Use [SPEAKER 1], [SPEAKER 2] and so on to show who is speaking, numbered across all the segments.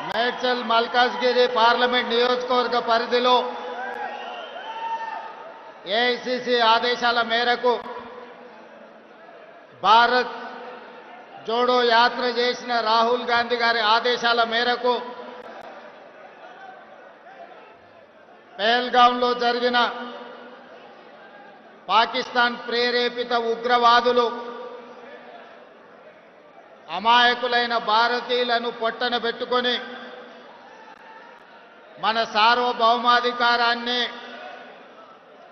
[SPEAKER 1] Medchal Malkajgiri parliament నియోజకవర్గ పరిధిలో AICC ఆదేశాల మేరకు భారత్ జోడో యాత్ర చేసిన రాహుల్ గాంధీ గారి ఆదేశాల మేరకు పహల్గాంలో జరిగిన పాకిస్తాన్ ప్రేరేపిత ఉగ్రవాదులు అమాయకులైన భారతీయులను పొట్టన పెట్టుకొని మన సార్వభౌమాధికారాన్ని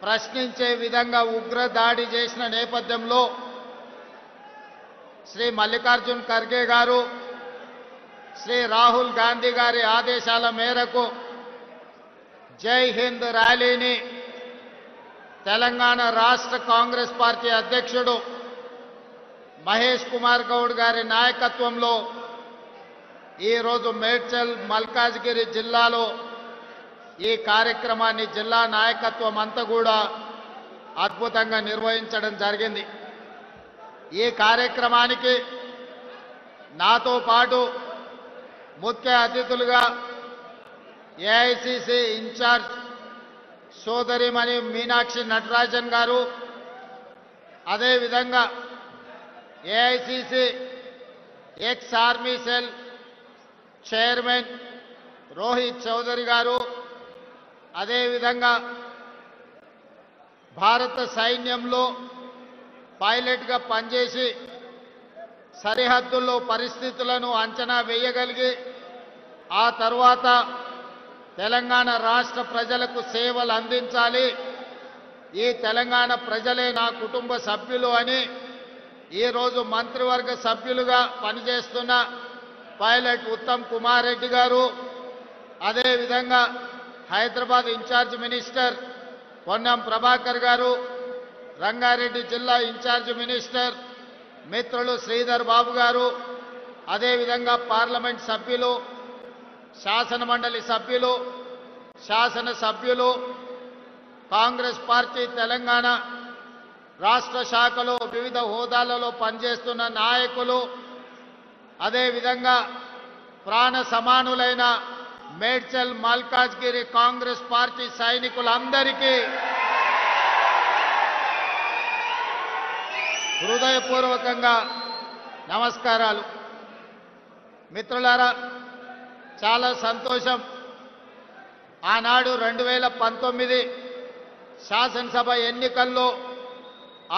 [SPEAKER 1] ప్రశ్నించే విధంగా ఉగ్ర దాడి చేసిన నేపథ్యంలో శ్రీ మల్లికార్జున్ ఖర్గే గారు శ్రీ రాహుల్ గాంధీ గారి ఆదేశాల మేరకు జై హింద్ ర్యాలీని తెలంగాణ రాష్ట్ర కాంగ్రెస్ పార్టీ అధ్యక్షుడు మహేష్ కుమార్ గౌడ్ గారి నాయకత్వంలో ఈరోజు మేడ్చల్ మల్కాజ్గిరి జిల్లాలో ఈ కార్యక్రమాన్ని జిల్లా నాయకత్వం అంతా కూడా అద్భుతంగా నిర్వహించడం జరిగింది. ఈ కార్యక్రమానికి నాతో పాటు ముఖ్య అతిథులుగా ఏఐసిసి ఇన్ఛార్జ్ సోదరిమణి మీనాక్షి నటరాజన్ గారు, అదేవిధంగా AICC ex army cell chairman Rohit Chaudhary గారు, అదేవిధంగా భారత సైన్యంలో పైలట్గా పనిచేసి సరిహద్దుల్లో పరిస్థితులను అంచనా వేయగలిగి ఆ తర్వాత తెలంగాణ రాష్ట్ర ప్రజలకు సేవలు అందించాలి, ఈ తెలంగాణ ప్రజలే నా కుటుంబ సభ్యులు అని ఈరోజు మంత్రివర్గ సభ్యులుగా పనిచేస్తున్న పైలట్ ఉత్తమ్ కుమార్ రెడ్డి గారు, అదేవిధంగా హైదరాబాద్ ఇన్ఛార్జ్ మినిస్టర్ పొన్నం ప్రభాకర్ గారు, రంగారెడ్డి జిల్లా ఇన్ఛార్జ్ మినిస్టర్ మిత్రులు శ్రీధర్ బాబు గారు, అదేవిధంగా పార్లమెంట్ సభ్యులు, శాసన మండలి సభ్యులు, శాసన సభ్యులు, కాంగ్రెస్ పార్టీ తెలంగాణ రాష్ట్ర శాఖలో వివిధ హోదాలలో పనిచేస్తున్న నాయకులు, అదేవిధంగా ప్రాణ సమానులైన మేడ్చల్ మల్కాజ్గిరి కాంగ్రెస్ పార్టీ సైనికులందరికీ హృదయపూర్వకంగా నమస్కారాలు. మిత్రులారా, చాలా సంతోషం. ఆనాడు 2019 శాసనసభ ఎన్నికల్లో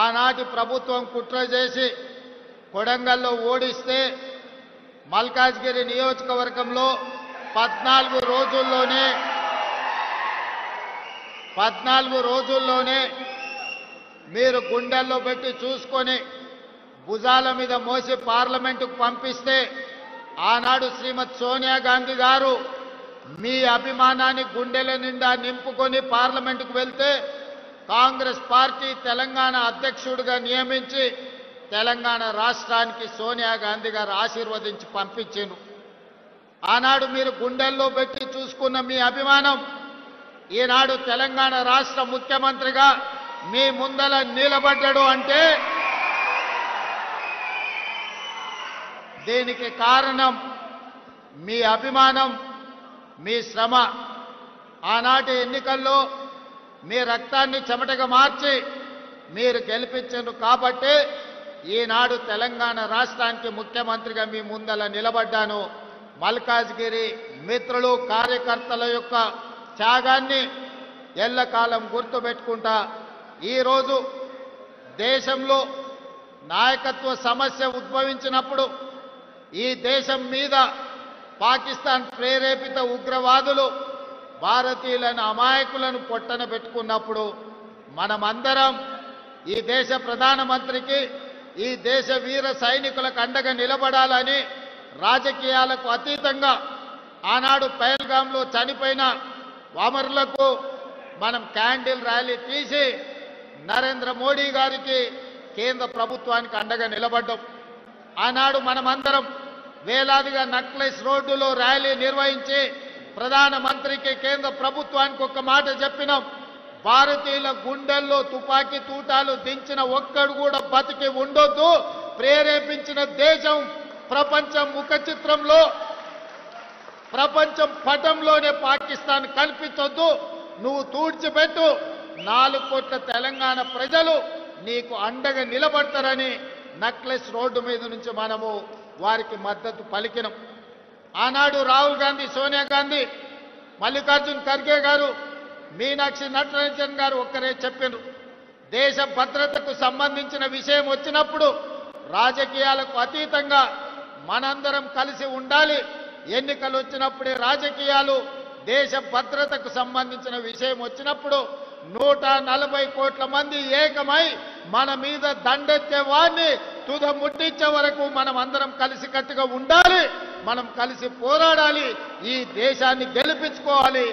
[SPEAKER 1] ఆనాటి ప్రభుత్వం కుట్ర చేసి కొడంగల్లో ఓడిస్తే మల్కాజ్గిరి నియోజకవర్గంలో 14 రోజుల్లోనే మీరు గుండెల్లో పెట్టి చూసుకొని భుజాల మీద మోసి పార్లమెంటుకు పంపిస్తే ఆనాడు శ్రీమతి సోనియా గాంధీ గారు మీ అభిమానాన్ని గుండెల నిండా నింపుకొని పార్లమెంటుకు వెళ్తే కాంగ్రెస్ పార్టీ తెలంగాణ అధ్యక్షుడిగా నియమించి తెలంగాణ రాష్ట్రానికి సోనియా గాంధీ గారు ఆశీర్వదించి పంపించారు. ఆనాడు మీరు గుండెల్లో పెట్టి చూసుకున్న మీ అభిమానం ఈనాడు తెలంగాణ రాష్ట్ర ముఖ్యమంత్రిగా మీ ముందల నిలబడ్డాడు అంటే దీనికి కారణం మీ అభిమానం, మీ శ్రమ. ఆనాటి ఎన్నికల్లో మీ రక్తాన్ని చెమటగా మార్చి మీరు గెలిపించారు కాబట్టి ఈనాడు తెలంగాణ రాష్ట్రానికి ముఖ్యమంత్రిగా మీ ముందల నిలబడ్డాను. మల్కాజ్గిరి మిత్రులు కార్యకర్తల యొక్క త్యాగాన్ని ఎల్లకాలం గుర్తుపెట్టుకుంటా ఈరోజు దేశంలో నాయకత్వ సమస్య ఉద్భవించినప్పుడు ఈ దేశం మీద పాకిస్తాన్ ప్రేరేపిత ఉగ్రవాదులు భారతీయులను అమాయకులను పొట్టన పెట్టుకున్నప్పుడు మనమందరం ఈ దేశ ప్రధానమంత్రికి, ఈ దేశ వీర సైనికులకు అండగా నిలబడాలని రాజకీయాలకు అతీతంగా ఆనాడు పహల్గాంలో చనిపోయిన అమరులకు మనం క్యాండిల్ ర్యాలీ తీసి నరేంద్ర మోడీ గారికి కేంద్ర ప్రభుత్వానికి అండగా నిలబడ్డాం. ఆనాడు మనమందరం వేలాదిగా నక్లెస్ రోడ్డులో ర్యాలీ నిర్వహించి ప్రధానమంత్రికి కేంద్ర ప్రభుత్వానికి ఒక మాట చెప్పినాం, భారతీయుల గుండెల్లో తుపాకీ తూటాలు దించిన ఒక్కడు కూడా బతికి ఉండొద్దు, ప్రేరేపించిన దేశం ప్రపంచ ముఖ చిత్రంలో ప్రపంచం పటంలోనే పాకిస్తాన్ కల్పించొద్దు, నువ్వు తూడ్చిపెట్టు. 4 కోట్ల తెలంగాణ ప్రజలు నీకు అండగా నిలబడతారని నక్లెస్ రోడ్డు మీద నుంచి మనము వారికి మద్దతు పలికినాం. ఆనాడు రాహుల్ గాంధీ, సోనియా గాంధీ, మల్లికార్జున్ ఖర్గే గారు, మీనాక్షి నటరాజన్ గారు ఒక్కరే చెప్పారు, దేశ భద్రతకు సంబంధించిన విషయం వచ్చినప్పుడు రాజకీయాలకు అతీతంగా మనందరం కలిసి ఉండాలి. ఎన్నికలు వచ్చినప్పుడే రాజకీయాలు, దేశ భద్రతకు సంబంధించిన విషయం వచ్చినప్పుడు 140 కోట్ల మంది ఏకమై మన మీద దండెత్తే వారిని తుద ముట్టించే వరకు మనం అందరం కలిసికట్టుగా ఉండాలి, మనం కలిసి పోరాడాలి, ఈ దేశాన్ని గెలిపించుకోవాలి,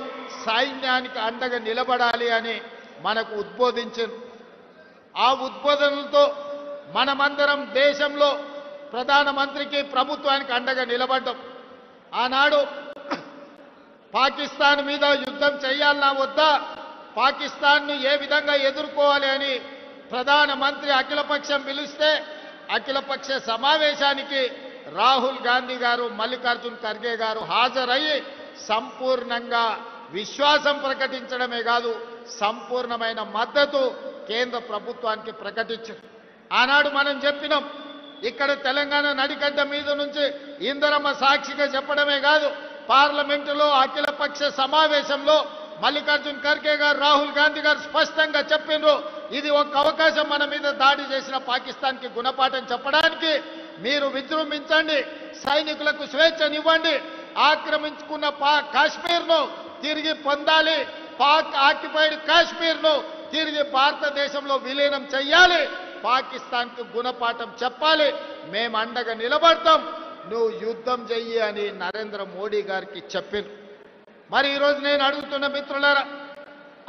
[SPEAKER 1] సైన్యానికి అండగా నిలబడాలి అని మనకు ఉద్బోధించారు. ఆ ఉద్బోధనలతో మనమందరం దేశంలో ప్రధానమంత్రికి, ప్రభుత్వానికి అండగా నిలబడ్డాం. ఆనాడు పాకిస్తాన్ మీద యుద్ధం చేయాలన్నా వద్దా, పాకిస్తాన్ను ఏ విధంగా ఎదుర్కోవాలి అని ప్రధానమంత్రి అఖిలపక్షం పిలిస్తే అఖిలపక్ష సమావేశానికి రాహుల్ గాంధీ గారు, మల్లికార్జున్ ఖర్గే గారు హాజరయ్యి సంపూర్ణంగా విశ్వాసం ప్రకటించడమే కాదు, సంపూర్ణమైన మద్దతు కేంద్ర ప్రభుత్వానికి ప్రకటించారు. ఆనాడు మనం చెప్పినాం, ఇక్కడ తెలంగాణ నడిగడ్డ మీద నుంచి ఇందిరమ్మ సాక్షిగా చెప్పడమే కాదు, పార్లమెంటులో అఖిలపక్ష సమావేశంలో మల్లికార్జున్ ఖర్గే గారు, రాహుల్ గాంధీ గారు స్పష్టంగా చెప్పినారు, ఇది ఒక అవకాశం మన మీద దాడి చేసిన పాకిస్తాన్కి గుణపాఠం చెప్పడానికి. మీరు విజృంభించండి, సైనికులకు స్వేచ్ఛనివ్వండి, ఆక్రమించుకున్న కాశ్మీర్ను తిరిగి పొందాలి, పాక్ ఆక్యుపైడ్ కాశ్మీర్ను తిరిగి భారతదేశంలో విలీనం చెయ్యాలి, పాకిస్తాన్కు గుణపాఠం చెప్పాలి, మేము అండగా నిలబడతాం, నువ్వు యుద్ధం చెయ్యి అని నరేంద్ర మోడీ గారికి చెప్పింది. మరి ఈరోజు నేను అడుగుతున్న మిత్రులారా,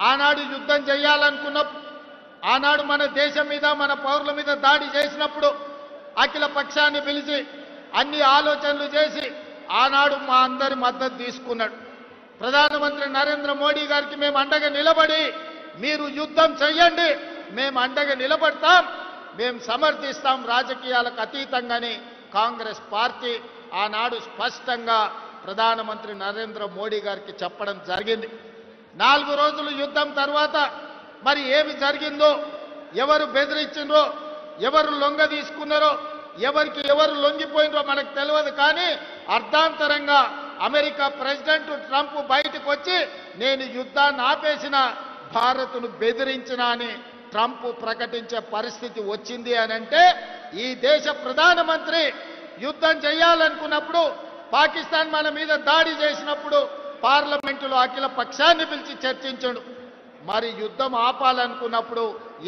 [SPEAKER 1] ఆనాడు యుద్ధం చేయాలనుకున్నప్పుడు, ఆనాడు మన దేశం మీద, మన పౌరుల మీద దాడి చేసినప్పుడు అఖిల పక్షాన్ని పిలిచి అన్ని ఆలోచనలు చేసి ఆనాడు మా అందరి మద్దతు తీసుకున్నాడు. ప్రధానమంత్రి నరేంద్ర మోడీ గారికి మేము అండగా నిలబడి, మీరు యుద్ధం చెయ్యండి, మేము అండగా నిలబడతాం, మేము సమర్థిస్తాం రాజకీయాలకు అతీతంగానే కాంగ్రెస్ పార్టీ ఆనాడు స్పష్టంగా ప్రధానమంత్రి నరేంద్ర మోడీ గారికి చెప్పడం జరిగింది. 4 రోజులు యుద్ధం తర్వాత మరి ఏమి జరిగిందో, ఎవరు బెదిరించిండ్రో, ఎవరు లొంగ తీసుకున్నారో, ఎవరికి ఎవరు లొంగిపోయినరో మనకు తెలియదు. కానీ అర్ధాంతరంగా అమెరికా ప్రెసిడెంట్ ట్రంప్ బయటకు వచ్చి నేను యుద్ధాన్ని ఆపేసిన, భారత్ను బెదిరించిన అని ట్రంప్ ప్రకటించే పరిస్థితి వచ్చింది అని అంటే, ఈ దేశ ప్రధానమంత్రి యుద్ధం చేయాలనుకున్నప్పుడు, పాకిస్తాన్ మన మీద దాడి చేసినప్పుడు పార్లమెంటులో అఖిల పక్షాన్ని పిలిచి చర్చించాడు. మరి యుద్ధం ఆపాలనుకున్నప్పుడు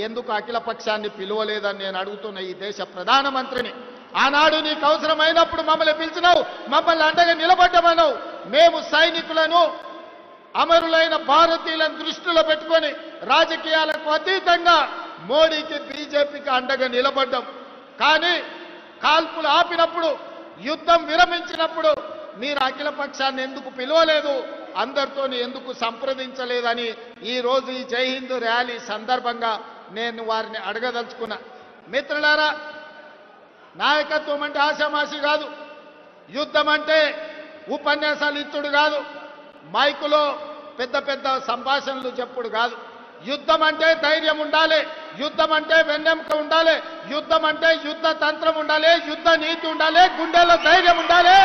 [SPEAKER 1] ఎందుకు అఖిల పక్షాన్ని పిలువలేదని నేను అడుగుతున్న ఈ దేశ ప్రధానమంత్రిని. ఆనాడు నీకు అవసరమైనప్పుడు మమ్మల్ని పిలిచినావు, మమ్మల్ని అండగా నిలబడ్డమన్నావు. మేము సైనికులను, అమరులైన భారతీయులను దృష్టిలో పెట్టుకొని రాజకీయాలకు అతీతంగా మోడీకి, బీజేపీకి అండగా నిలబడ్డాం. కానీ కాల్పులు ఆపినప్పుడు, యుద్ధం విరమించినప్పుడు మీరు అఖిల పక్షాన్ని ఎందుకు పిలవలేదు, అందరితో ఎందుకు సంప్రదించలేదని ఈ రోజు ఈ జై హింద్ ర్యాలీ సందర్భంగా నేను వారిని అడగదలుచుకున్నా. మిత్రులారా, నాయకత్వం అంటే ఆషామాషి కాదు, యుద్ధం అంటే ఉపన్యాసాలు ఇచ్చుడు కాదు, మైకులో పెద్ద పెద్ద సంభాషణలు చెప్పుడు కాదు. యుద్ధం అంటే ధైర్యం ఉండాలి, యుద్ధం అంటే వెన్నెముక ఉండాలి, యుద్ధం అంటే యుద్ధ తంత్రం ఉండాలి, యుద్ధ నీతి ఉండాలి, గుండెల్లో ధైర్యం ఉండాలి.